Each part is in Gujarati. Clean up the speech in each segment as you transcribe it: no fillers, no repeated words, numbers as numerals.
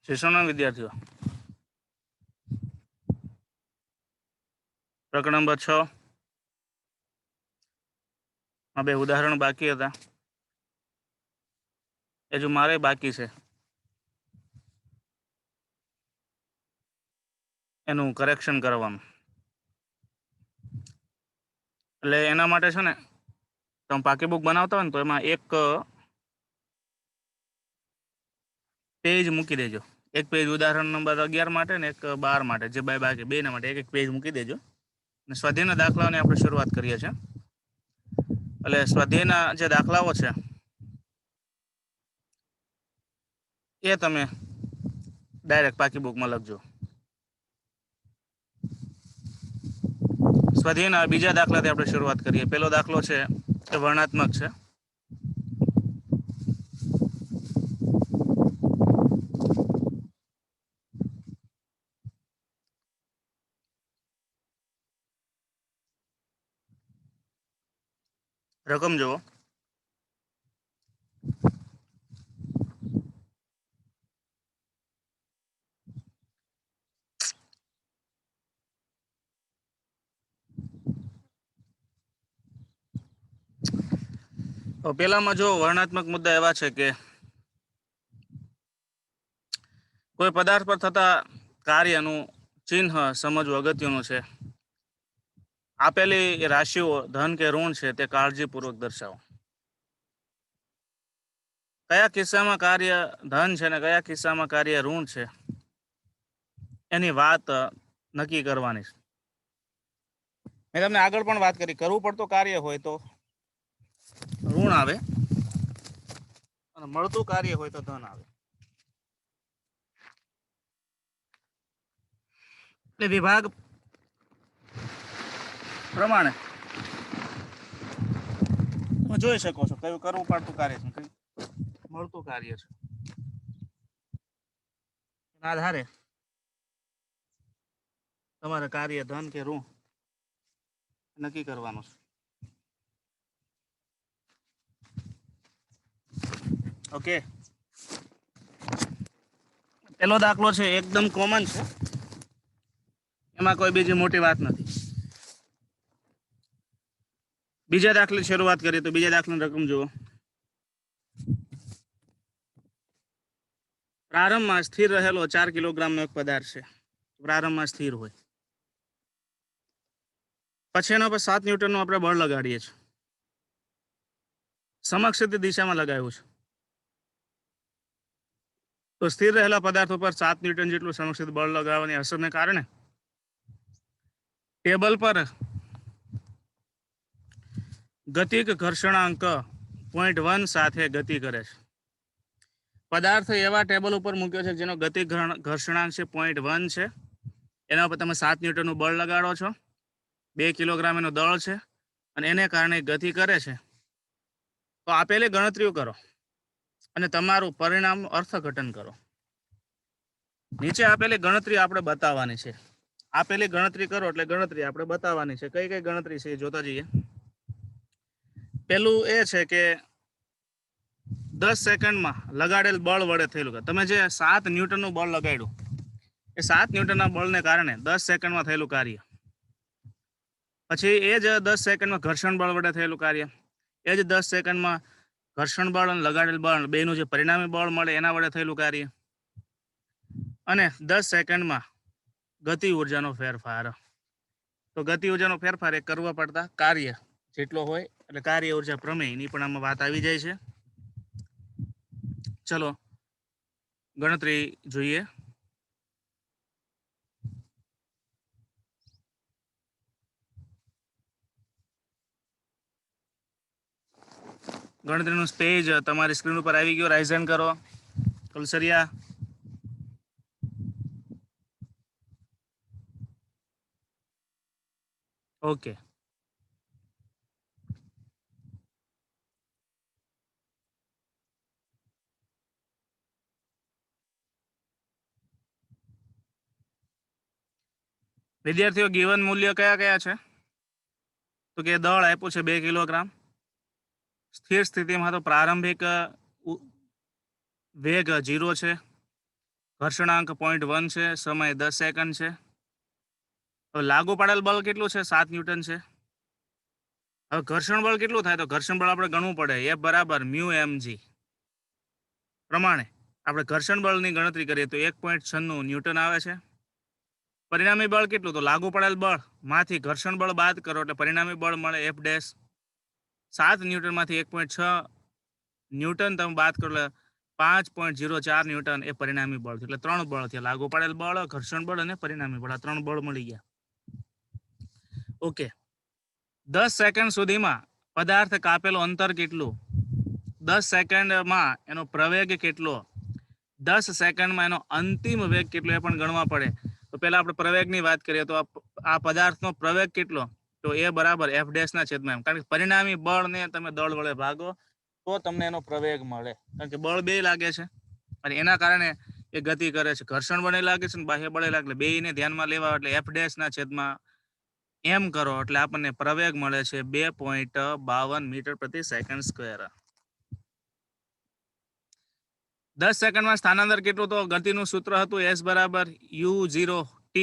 શિક્ષણના વિદ્યાર્થીઓ પ્રકરણ નંબર 6 આ બે ઉદાહરણ બાકી હતા એ જો મારે બાકી છે એનું કરેક્શન કરવાનું એટલે એના માટે છે ને તમે પાકી બુક બનાવતા હોય ને તો એમાં એક પેજ મૂકી દેજો એક પેજ ઉદાહરણ નંબર 11 માટે ને એક 12 માટે જે બાકી બેના માટે એક પેજ મૂકી દેજો અને સ્વાધ્યાયના દાખલાઓની આપણે શરૂઆત કરીએ છીએ એટલે સ્વાધ્યાયના જે દાખલાઓ છે એ તમે ડાયરેક્ટ પાકી બુકમાં લખજો સ્વાધ્યાયના બીજા દાખલાથી આપણે શરૂઆત કરીએ પહેલો દાખલો છે એ વર્ણનાત્મક છે રકમ જુઓ પહેલામાં જો વર્ણનાત્મક મુદ્દા એવા છે કે કોઈ પદાર્થ પર થતા કાર્યનું ચિહ્ન સમજવું અગત્યનું છે આપેલી રાશિઓ ધન કે ઋણ છે તે કાળજીપૂર્વક દર્શાવો કયા કિસ્સામાં કાર્ય ધન છે ને કયા કિસ્સામાં કાર્ય ઋણ છે એની વાત નક્કી કરવાની છે મેં તમને આગળ પણ વાત કરી કરવું પડતું કાર્ય હોય તો ઋણ આવે અને મળતું કાર્ય હોય તો ધન આવે એટલે વિભાગ પ્રમાણે તમે જોઈ શકો છો કયું કરવું પડતું કાર્ય છે કયું મળતું કાર્ય છે એના આધારે તમારે કાર્ય ધન કે ઋણ નક્કી કરવાનું છે ઓકે પેલો દાખલો છે એકદમ કોમન છે એમાં કોઈ બીજી મોટી વાત નથી બીજા દાખલાની શરૂઆત કરીએ તો બીજા દાખલાની રકમ જુઓ પ્રારંભમાં સ્થિર રહેલો 4 કિલોગ્રામનો એક પદાર્થ છે પ્રારંભમાં સ્થિર હોય પછી એના પર 7 ન્યૂટનનું આપણે બળ લગાડીએ છીએ સમક્ષ દિશામાં લગાવ્યું છે તો સ્થિર રહેલા પદાર્થ ઉપર 7 ન્યૂટન જેટલું સમક્ષ બળ લગાવવાની અસરને કારણે ટેબલ પર ગતિક ઘર્ષણાંક 0.1 સાથે ગતિ કરે છે પદાર્થ એવા ટેબલ ઉપર મૂક્યો છે જેનો ગતિક ઘર્ષણાંક છે 0.1 છે એના ઉપર તમે 7 ન્યૂટનનું બળ લગાડો છો 2 કિલોગ્રામ એનું દળ છે અને એને કારણે ગતિ કરે છે તો આપેલી ગણતરીઓ કરો અને તમારું પરિણામ અર્થઘટન કરો નીચે આપેલી ગણતરી આપણે બતાવવાની છે આપેલી ગણતરી કરો એટલે ગણતરી આપણે બતાવવાની છે કઈ કઈ ગણતરી છે એ જોતા જઈએ પેલું એ છે કે 10 સેકન્ડમાં લગાડેલ બળ વડે થયેલું તમે જે 7 ન્યૂટનનું બળ લગાડ્યું એ 7 ન્યૂટનના બળને કારણે 10 સેકન્ડમાં થયેલું કાર્ય પછી એ જ 10 સેકન્ડમાં ઘર્ષણ બળ વડે થયેલું કાર્ય એ જ 10 સેકન્ડમાં ઘર્ષણ બળ અને લગાડેલ બળ બેનું જે પરિણામી બળ મળે એના વડે થયેલું કાર્ય અને 10 સેકન્ડમાં ગતિ ઉર્જાનો ફેરફાર તો ગતિ ઉર્જાનો ફેરફાર એ કરવા પડતા કાર્ય જેટલો હોય એટલે કાર્ય ઉર્જા પ્રમેયની પણ આમાં વાત આવી જાય છે ચલો ગણતરી જોઈએ ગણતરીનું પેજ તમારી સ્ક્રીન ઉપર આવી ગયો રાઇઝન કરો કલસરિયા ઓકે વિદ્યાર્થીઓ ગિવન મૂલ્ય કયા કયા છે તો કે દળ આપ્યું છે 2 કિલોગ્રામ. સ્થિર સ્થિતિમાં તો પ્રારંભિક વેગ 0 છે, ઘર્ષણાંક 0.1 છે, સમય 10 સેકન્ડ છે. હવે લાગુ પાડેલ બળ કેટલું છે? 7 ન્યૂટન છે. હવે ઘર્ષણ બળ કેટલું થાય? તો ઘર્ષણ બળ આપણે ગણવું પડે. F બરાબર મ્યુ mg પ્રમાણે આપણે ઘર્ષણ બળની ગણતરી કરીએ તો 1.96 ન્યૂટન આવે છે. પરિણામી બળ કેટલું? તો લાગુ પડેલ બળ માંથી ઘર્ષણ બળ બાદ કરો એટલે પરિણામી બળ મળે F ડેશ. 7 ન્યૂટન માંથી 1.6 ન્યૂટન તમે બાદ કરો એટલે 5.04 ન્યૂટન એ પરિણામી બળ છે. એટલે 3 બળ થયા: લાગુ પડેલ બળ, ઘર્ષણ બળ અને પરિણામી બળ. આ 3 બળ મળી ગયા. ઓકે. 10 સેકન્ડ સુધીમાં પદાર્થ કાપેલો અંતર કેટલું? 10 સેકન્ડમાં એનો પ્રવેગ કેટલો? 10 સેકન્ડમાં એનો અંતિમ વેગ કેટલો એ પણ ગણવા પડે. તો પહેલા આપણે પ્રવેગની વાત કરીએ તો આ પદાર્થનો પ્રવેગ કેટલો? તો એ બરાબર એફ ડેશ ના છેદમાં એમ. કારણ કે પરિણામી બળને તમે દળ વડે ભાગો તો તમને એનો પ્રવેગ મળે. કારણ કે બળ બે લાગે છે અને એના કારણે એ ગતિ કરે છે. ઘર્ષણ બળે લાગે છે અને બાહ્ય બળે લાગે. એટલે બેયને ધ્યાનમાં લેવા એટલે એફ ડેશ ના છેદમાં એમ કરો એટલે આપણને પ્રવેગ મળે છે 2.52 મીટર પ્રતિ સેકન્ડ સ્ક્વેર. 10 સેકન્ડમાં સ્થાનાંતર કેટલું? તો ગતિનું સૂત્ર હતું S બરાબર u0t,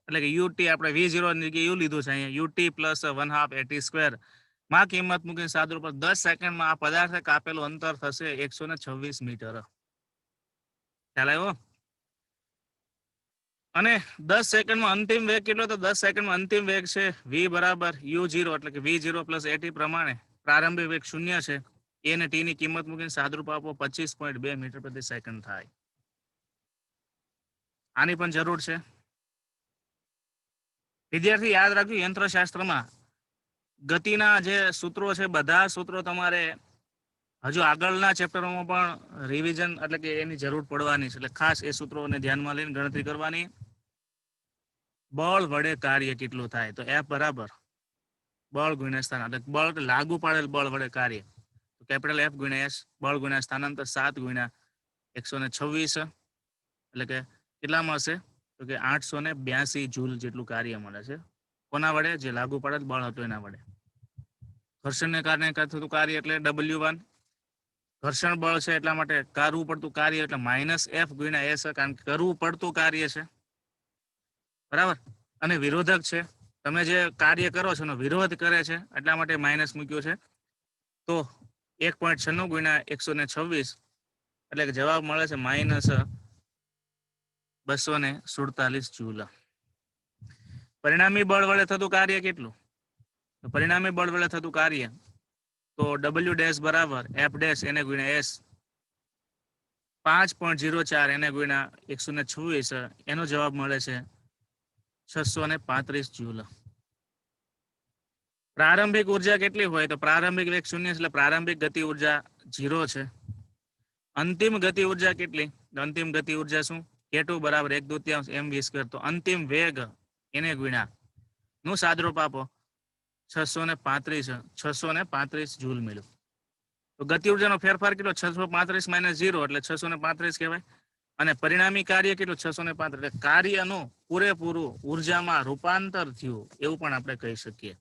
એટલે કે ut આપણે v0 ની જગ્યાએ u લીધું છે અહીંયા, ut પ્લસ 1/2 at સ્ક્વેર માં કિંમત મૂકીને સાદું પર 10 સેકન્ડમાં આ પદાર્થ કાપેલું અંતર થશે 126 મીટર. ખ્યાલ આવ્યો? અને 10 સેકન્ડમાં અંતિમ વેગ કેટલો? તો 10 સેકન્ડમાં અંતિમ વેગ છે v બરાબર u0, એટલે કે v0 પ્લસ at પ્રમાણે પ્રારંભિક વેગ 0 છે. એ અને ટી ની કિંમત મૂકીને સાદુરૂપ આપો 25.2 મીટર પ્રતિ સેકન્ડ થાય. આની પણ જરૂર છે. વિદ્યાર્થી યાદ રાખજો, યંત્રશાસ્ત્રમાં ગતિના જે સૂત્રો છે બધા સૂત્રો તમારે હજુ આગળના ચેપ્ટરોમાં પણ રિવિઝન એટલે કે એની જરૂર પડવાની છે. એટલે ખાસ એ સૂત્રોને ધ્યાનમાં લઈને ગણતરી કરવાની. બળ વડે કાર્ય કેટલું થાય? તો F બરાબર બળ ગુણ્યા સ્થાન, એટલે બળ લાગુ પાડેલ બળ વડે કાર્ય. તો કેપિટલ F ગુણ્યા S, બળ ગુણ્યા સ્થાનાંતર 7 ગુણ્યા 126, એટલે કે કેટલા મળશે? તો કે 882 જૂલ જેટલું કાર્ય મળે છે. કોના વડે? જે લાગુ પડેલ બળ હતું એના વડે. ઘર્ષણને કારણે થતું કાર્ય એટલે W1. ઘર્ષણ બળ છે એટલા માટે કરવું પડતું કાર્ય એટલે -F ગુણ્યા S, કારણ કે કરવું પડતું કાર્ય છે. બરાબર. અને વિરોધક છે, તમે જે કાર્ય કરો છો એનો વિરોધ કરે છે એટલા માટે માઇનસ મૂક્યો છે. તો 1.96 ગુણ્યા 126, એટલે કે જવાબ મળે છે -247 જૂલ. પરિણામી બળ વડે થતું કાર્ય કેટલું? તો પરિણામી બળ વડે થતું કાર્ય તો W ડેશ બરાબર F ડેશ એને ગુણ્યા S, 5.04 એને ગુણ્યા 126, એનો જવાબ મળે છે 635 જૂલ. પ્રારંભિક ઉર્જા કેટલી હોય? તો પ્રારંભિક વેગ 0 એટલે પ્રારંભિક ગતિ ઉર્જા 0 છે. અંતિમ ગતિ ઉર્જા કેટલી? અંતિમ ગતિ ઉર્જા શું? K2 બરાબર 1/2 mv². તો અંતિમ વેગ એને ગુણ્યા નું સાદરૂપ આપો 635 જૂલ મળ્યું. તો ગતિ ઉર્જાનો ફેરફાર કેટલો? 635 - 0 એટલે 635 કહેવાય. અને પરિણામી કાર્ય કેટલું? 635. એટલે કાર્યનું પૂરેપૂરું ઉર્જામાં રૂપાંતર થયું એવું પણ આપણે કહી શકીએ.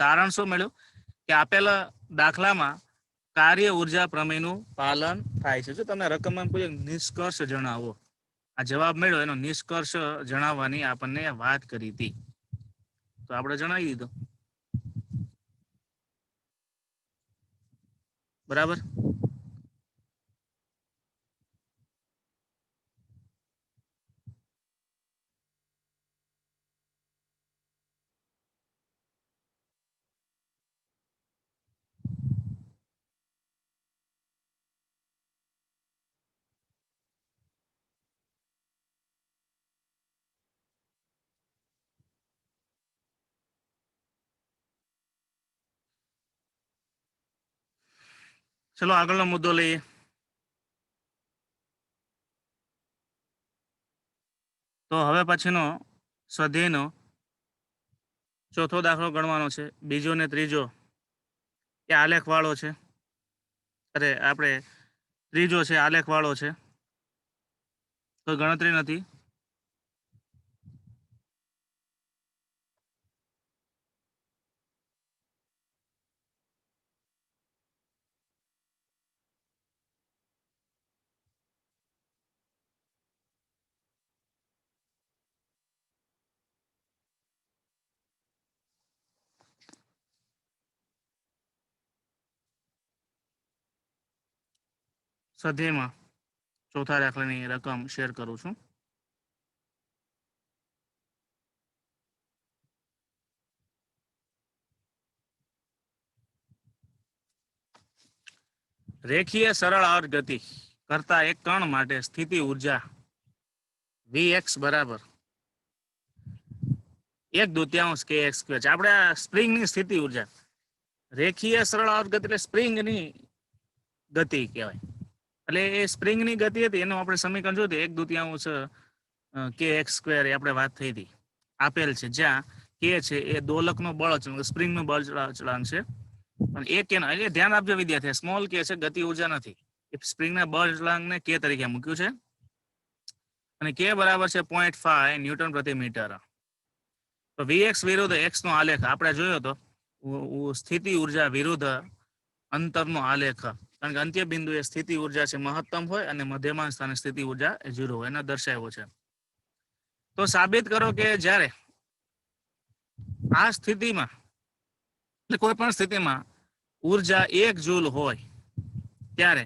તારણ શું મળ્યું? કે આપેલા દાખલામાં કાર્ય ઉર્જા પ્રમેયનું પાલન થાય છે. જો તમને રકમમાં કોઈ નિષ્કર્ષ જણાવો, આ જવાબ મળ્યો એનો નિષ્કર્ષ જણાવવાની આપણને વાત કરી હતી, તો આપણે જણાવી દીધો. બરાબર. ચલો આગળનો મુદ્દો લઈએ. તો હવે પછીનો સ્વાધ્યાયનો ચોથો દાખલો ગણવાનો છે. બીજો ને ત્રીજો એ આલેખ વાળો છે. અરે આપણે ત્રીજો છે આલેખ વાળો છે, કોઈ ગણતરી નથી. સ્વાધ્યાયમાં ચોથા દાખલાની રકમ શેર કરું છું. રેખીય સરળ અર્ધ ગતિ કરતા એક કણ માટે સ્થિતિ ઉર્જા Vx બરાબર 1/2 kx સ્ક્વેર છે. આપણે આ સ્પ્રિંગની સ્થિતિ ઉર્જા, રેખીય સરળ અર્ધ ગતિ એટલે સ્પ્રિંગની ગતિ કહેવાય. એટલે એ સ્પ્રિંગની ગતિ હતી એનું આપણે સમીકરણ જોયું 1/2 kx સ્ક્વેર એ આપણે વાત થઈ હતી, આપેલ છે, જ્યાં કે છે એ દોલકનો બળ અચળાંક, સ્પ્રિંગનો બળ અચળાંક છે. અને એ કે એટલે ધ્યાન આપજો વિદ્યાર્થી, સ્મોલ કે છે, ગતિ ઉર્જા નથી. એ સ્પ્રિંગના બળ અચળાંકને કે તરીકે મૂક્યું છે અને કે બરાબર છે 0.5 ન્યૂટન પ્રતિ મીટર. તો Vx વિરુદ્ધ x નો આલેખ આપણે જોયો તો સ્થિતિ ઉર્જા વિરુદ્ધ અંતરનો આલેખ, કારણ કે અંત્ય બિંદુ એ સ્થિતિ ઉર્જા છે મહત્તમ હોય અને મધ્યમાં સ્થાને સ્થિતિ ઉર્જા 0 હોય, એને દર્શાવ્યો છે. તો સાબિત કરો કે જ્યારે આ સ્થિતિમાં એટલે કોઈ પણ સ્થિતિમાં ઉર્જા 1 જૂલ હોય ત્યારે,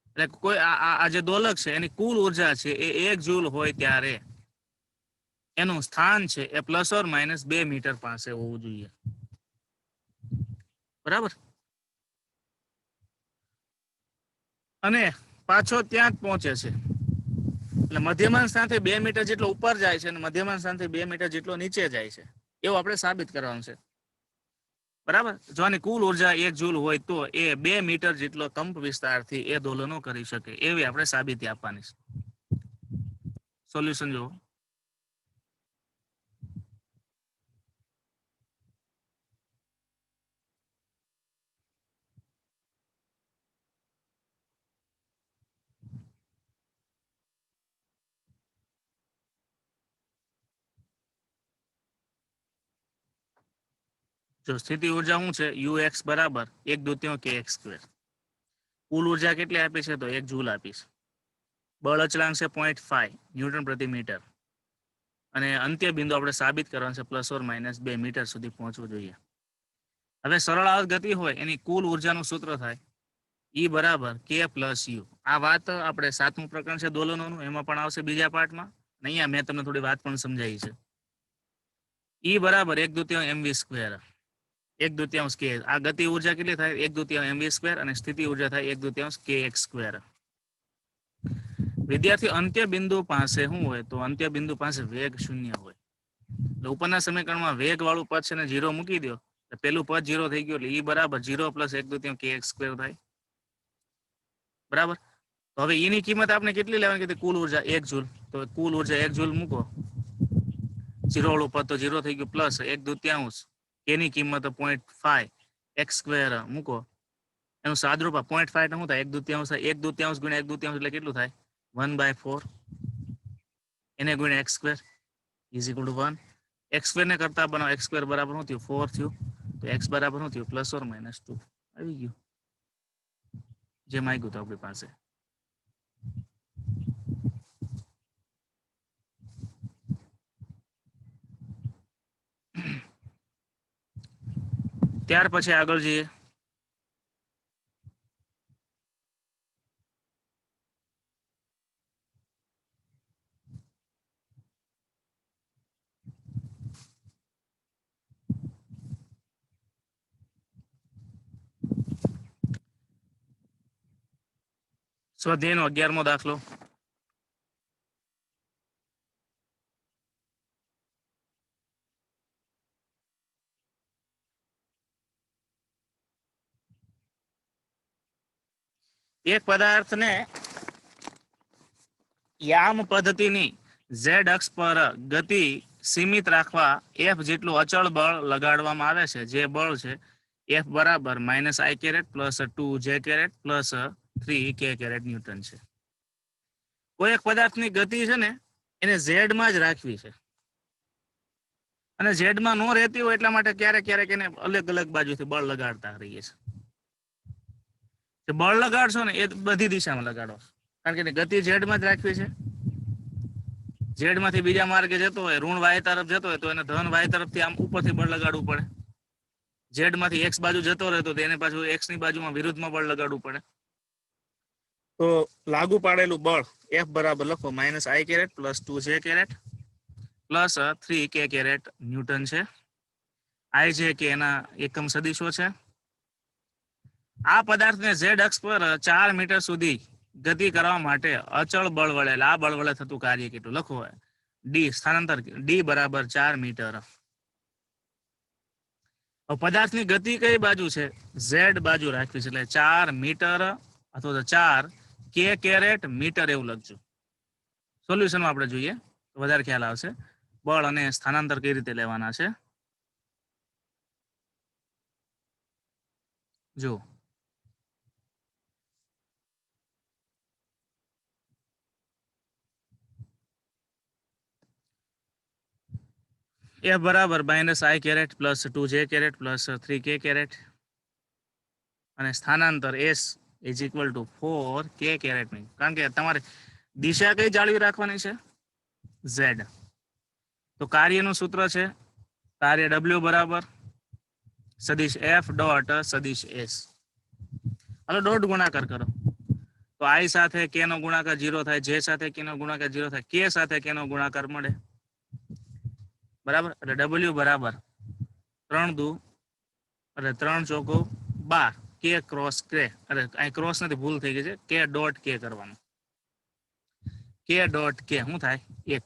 એટલે કોઈ આ જે દોલક છે એની કુલ ઉર્જા છે એ 1 જૂલ હોય ત્યારે એનું સ્થાન છે એ ±2 મીટર પાસે હોવું જોઈએ. બરાબર. અને પાછો ત્યાં જ પહોંચે છે, એટલે મધ્યમાન સ્થાનથી 2 મીટર જેટલો ઉપર જાય છે અને મધ્યમાન સ્થાનથી 2 મીટર જેટલો નીચે જાય છે, એવું આપણે સાબિત કરવાનું છે. બરાબર. જો આની કુલ ઉર્જા 1 જૂલ હોય તો એ 2 મીટર જેટલો કંપ વિસ્તારથી એ દોલનો કરી શકે, એવી આપણે સાબિતી આપવાની છે. સોલ્યુશન જુઓ. જો સ્થિતિ ઉર્જા શું છે, ux બરાબર 1/2 kx સ્ક્વેર. કુલ ઉર્જા કેટલી આપી છે તો 1 જૂલ આપી છે. બળ અચળાંક છે 0.5 ન્યૂટન પ્રતિ મીટર અને અંત્ય બિંદુ આપણે સાબિત કરવાનું છે ±2 મીટર સુધી પહોંચવું જોઈએ. હવે સરળ અર્ધ ગતિ હોય એની કુલ ઉર્જાનું સૂત્ર થાય E બરાબર k + u. આ વાત આપણે 7મું પ્રકરણ છે દોલનોનું, એમાં પણ આવશે બીજા પાર્ટમાં. અહીંયા મેં તમને થોડી વાત પણ સમજાવી છે. E બરાબર 1/2 mv સ્ક્વેર, 1/2 k. આ ગતિ ઉર્જા કેટલી થાય 1/2 mv સ્ક્વેર અને સ્થિતિ ઉર્જા થાય 1/2 kx સ્ક્વેર. વિદ્યાર્થી અંત્ય બિંદુ પાસે શું હોય તો અંત્ય બિંદુ પાસે વેગ 0 હોય. એટલે ઉપરના સમીકરણમાં વેગ વાળું પદ છે ને 0 મૂકી દો, પેલું પદ 0 થઈ ગયું, એટલે E બરાબર 0 + 1/2 kx સ્ક્વેર થાય. બરાબર. તો હવે એની કિંમત આપણે કેટલી લેવાની કીધી, કુલ ઉર્જા 1 જૂલ, તો કુલ ઉર્જા 1 જૂલ મૂકો, 0 વાળું પદ તો 0 થઈ ગયું, પ્લસ 1/2 એની કિંમત 0.5 x સ્ક્વેર મૂકો, એનું સાદરૂપ 0.5 શું થાય 1/2 ગુણ્યા 1/2 એટલે કેટલું થાય 1/4, એને ગુણ્યા x સ્ક્વેર = 1. x સ્ક્વેર ને કરતા બનાવો, x સ્ક્વેર બરાબર શું થયું 4 થયું, તો x બરાબર શું થયું ±2 આવી ગયું, જે માંગ્યું તો આપણી પાસે. ત્યાર પછી આગળ જઈએ. સ્વાધ્યાયનો 11મો દાખલો. એક પદાર્થને યામ પદ્ધતિની z અક્ષ પર ગતિ સીમિત રાખવા f જેટલું અચળ બળ લગાડવામાં આવે છે, જે બળ છે F બરાબર -i caret + 2j caret + 3k caret newton છે. કોઈ એક પદાર્થની ગતિ છે ને એને z માં જ રાખવી છે, અને z માં ન રહેતી હોય એટલા માટે ક્યારેક ક્યારેક એને અલગ અલગ બાજુથી બળ લગાડતા રહીએ છે. બળ લગાડશો ને એ બધી દિશામાં લગાડો, કારણ કે ગતિ z માં જ રાખવી છે. z માંથી બીજા માર્ગે જતો હોય, ઋણ y તરફ જતો હોય, તો એને ધન y તરફથી આમ ઉપરથી બળ લગાડવું પડે. z માંથી x બાજુ જતો રહે તો એને પાછું x ની બાજુમાં વિરુદ્ધમાં બળ લગાડવું પડે. તો લાગુ પાડેલું બળ F બરાબર લખો -I caret plus 2J caret plus 3K caret newton છે. I જે કે એના એકમ સદિશો છે. આ પદાર્થને Z અક્ષ પર 4 મીટર સુધી ગતિ કરવા માટે અચળ બળ વડે આ બળ વડે થતું કાર્ય કેટલું લખો. ડી સ્થાનાંતર ડી બરાબર 4 મીટર. પદાર્થની ગતિ કઈ બાજુ છે? Z બાજુ રાખવી છે એટલે 4 મીટર અથવા તો 4 K કેરેટ મીટર એવું લખજો. સોલ્યુશનમાં આપણે જોઈએ તો વધારે ખ્યાલ આવશે. બળ અને સ્થાનાંતર કઈ રીતે લેવાના છે જો. F બરાબર -I caret plus 2J caret plus 3K caret અને સ્થાનાંતર S is equal to 4K caret. કારણ કે તમારે દિશા કઈ જાળવી રાખવાની છે? Z. તો કાર્યનું સૂત્ર છે કાર્ય W બરાબર સદિશ F ડોટ સદિશ S. હવે ડોટ ગુણાકાર કરો તો I સાથે K નો ગુણાકાર 0 થાય, J સાથે K નો ગુણાકાર 0 થાય, K સાથે K નો ગુણાકાર મળે બરાબર. એટલે W બરાબર 3 દુ એટલે 3 ચોકો 12 K ક્રોસ K. અરે અહીં ક્રોસ નથી, ભૂલ થઈ ગઈ છે. K ડોટ K કરવાનું. K ડોટ K શું થાય? 1.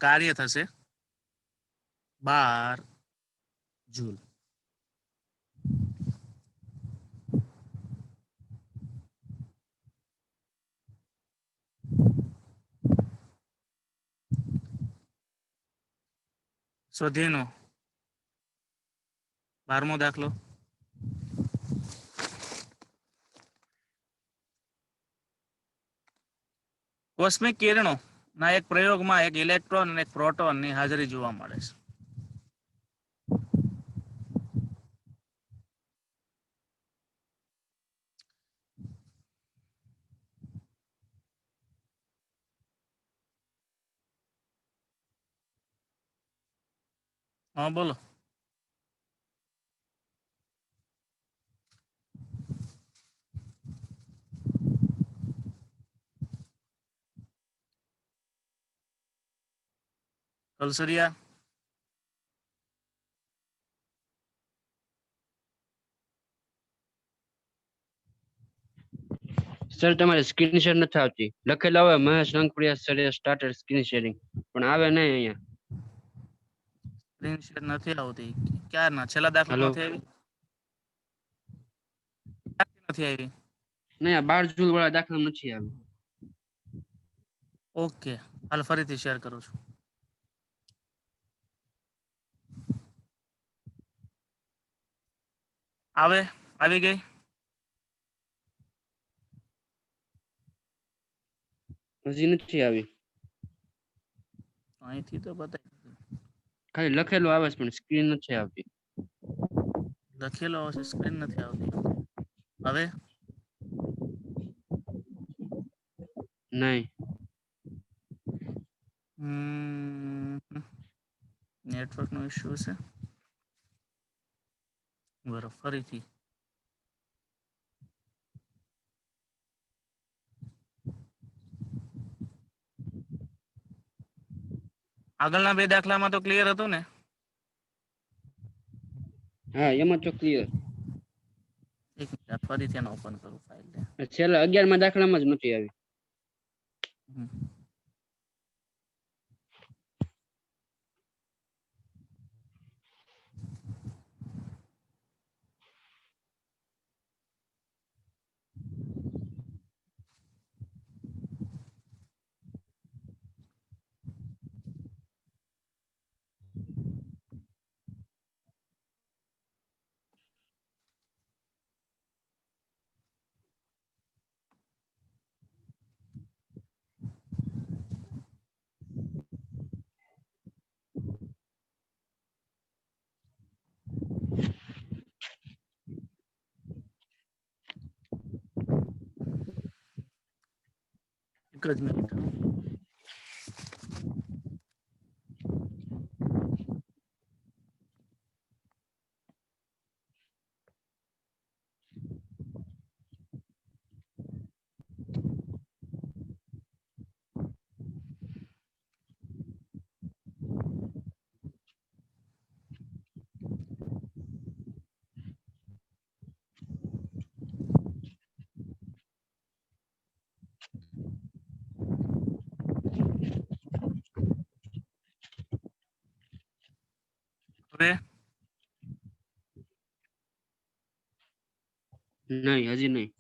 કાર્ય થશે 12 જૂલ. સ્વાધ્યાયનો 12મો દાખલો. કોસ્મિક કિરણો ના એક પ્રયોગમાં એક ઇલેક્ટ્રોન અને એક પ્રોટોન ની હાજરી જોવા મળે છે. હા બોલો. કલસરિયા સર તમારે સ્ક્રીન શેર નથી આવતી. લખેલા હોય મહેશ રંગપ્રિયા સરે સ્ટાર્ટેડ સ્ક્રીન શેરિંગ પણ આવે નહીં અહીંયા. સ્ક્રીન શેર નથી આવતી ક્યારના? છેલ્લા દાખલામાંથી આવી નથી આવી? નહીં, આ 12 જૂલ વાળા દાખલા નથી આવી. ઓકે હાલ ફરીથી શેર કરું છું. આવે આવી ગઈ? હજી નથી આવી. અહીંથી તો બતાવી ખાલી લખેલું આવે છે પણ સ્ક્રીન નથી આવતી. લખેલો હશે, સ્ક્રીન નથી આવતી. હવે નહીં. નેટવર્ક નો ઇશ્યુ છે. બરાબર ફરીથી આગળના બે દાખલામાં તો ક્લિયર હતું ને? હા એમાં તો ક્લિયર. એક મિનિટ ફરીથી એને ઓપન કરું ફાઇલ. છેલ્લા 11માં દાખલામાં જ નથી આવી. એક જ મિનિટ. હવે નહીં, હજી નહીં.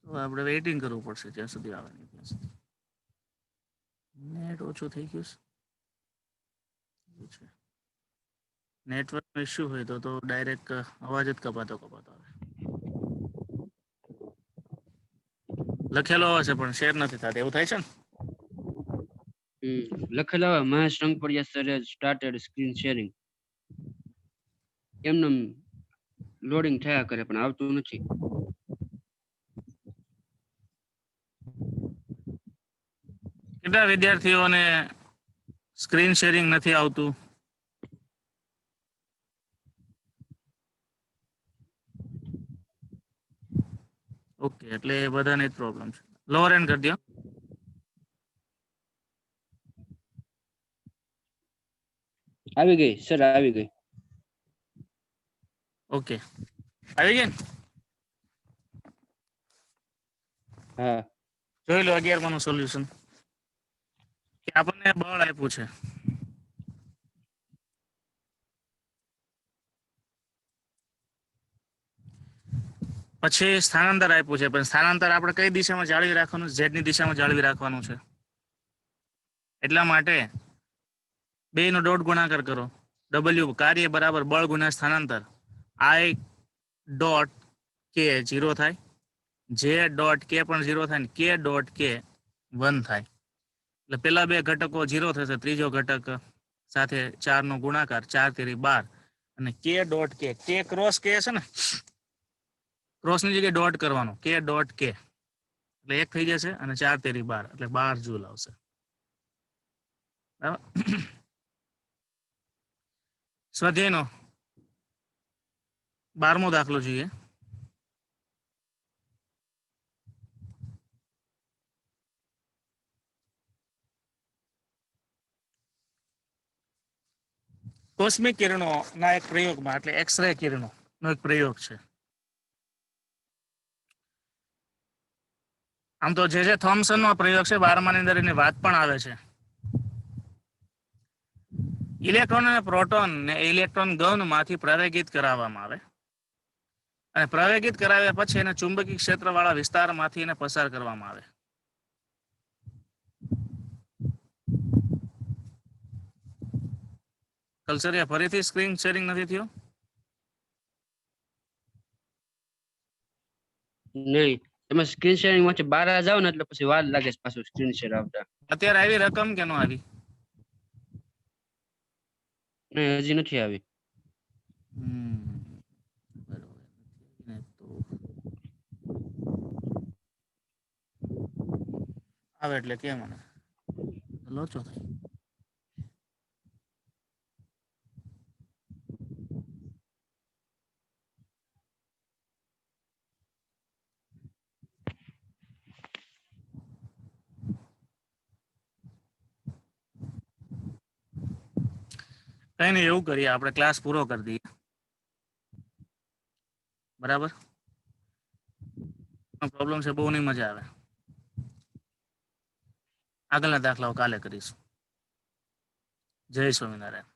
તો આપણે વેઇટિંગ કરવું પડશે જ્યાં સુધી આવે નહીં ત્યાં સુધી. નેટ ઓછું થઈ ગયું છે. નેટવર્કનો ઇશ્યુ હોય તો ડાયરેક્ટ અવાજ જ કપાતો આવે. લખેલો આવે છે પણ શેર નથી થતા, એવું થાય છે ને? લખેલા હોય મહેશ રંગપડિયા સરે સ્ટાર્ટેડ સ્ક્રીન શેરિંગ. એમને લોડિંગ થયા કરે પણ આવતું નથી. કેટલા વિદ્યાર્થીઓને સ્ક્રીન શેરિંગ નથી આવતું? ઓકે, એટલે એ બધાને જ પ્રોબ્લેમ છે. લોઅર એન્ડ કરી દો. આવી ગઈ સર, આવી ગઈ. ઓકે, આવી ગઈ ને? હા, જોઈ લો 11 નું સોલ્યુશન. કે આપણને બળ આપ્યું છે. પછી સ્થાનાંતર આપ્યું છે, પણ સ્થાનાંતર આપણે કઈ દિશામાં જાળવી રાખવાનું? ઝેડ ની દિશામાં જાળવી રાખવાનું છે. એટલા માટે 2 નો ડોટ ગુણાકાર કરો. W કાર્ય બરાબર બળ ગુણ્યા સ્થાનાંતર. I ડોટ કે 0 થાય, J ડોટ કે પણ 0 થાય, ને K ડોટ કે 1 થાય. એટલે પેલા 2 ઘટકો 0 થશે, ત્રીજો ઘટક સાથે 4 નો ગુણાકાર, 4 તેરી 12, અને K ડોટ કે, K ક્રોસ K છે ને, ક્રોસ ની જગ્યાએ ડોટ કરવાનો, K ડોટ K એટલે 1 થઈ જશે, અને 4 તેરી 12 એટલે 12 જૂલ આવશે. બરાબર. સ્વાધ્યાયનો 12મો દાખલો જોઈએ. કોસ્મિક કિરણોના એક પ્રયોગમાં, એટલે એક્સરે કિરણો નો એક પ્રયોગ છે. આમ તો જે થોમ્સન નો પ્રયોગ છે 12માની અંદર એની વાત પણ આવે છે. ઇલેક્ટ્રોન અને પ્રોટોન ને ઇલેક્ટ્રોન ગૌણ માંથી પ્રવેગિત કરાવવામાં આવે, અને પ્રવેગિત કરાવ્યા પછી એને ચુંબકીય ક્ષેત્ર વાળા વિસ્તારમાંથી એને પસાર કરવામાં આવે. કલસરિયા ફરીથી સ્ક્રીન શેરિંગ નથી થયું? નહીં. તમે સ્ક્રીન શેરિંગ માંથી બહાર જાવ ને એટલે પછી વાર લાગે છે પાછું સ્ક્રીન શેર આવતા. અત્યારે આવી રકમ કે નો આવી? નહીં, હજી નથી આવી. આવે એટલે કે મને લોચો થાય. કઈ નહીં, એવું કરીએ આપણે, ક્લાસ પૂરો કરી દઈએ. બરાબર. પ્રોબ્લેમ છે, બહુ નહીં મજા આવે. આગળના દાખલાઓ કાલે કરીશું. જય સ્વામિનારાયણ.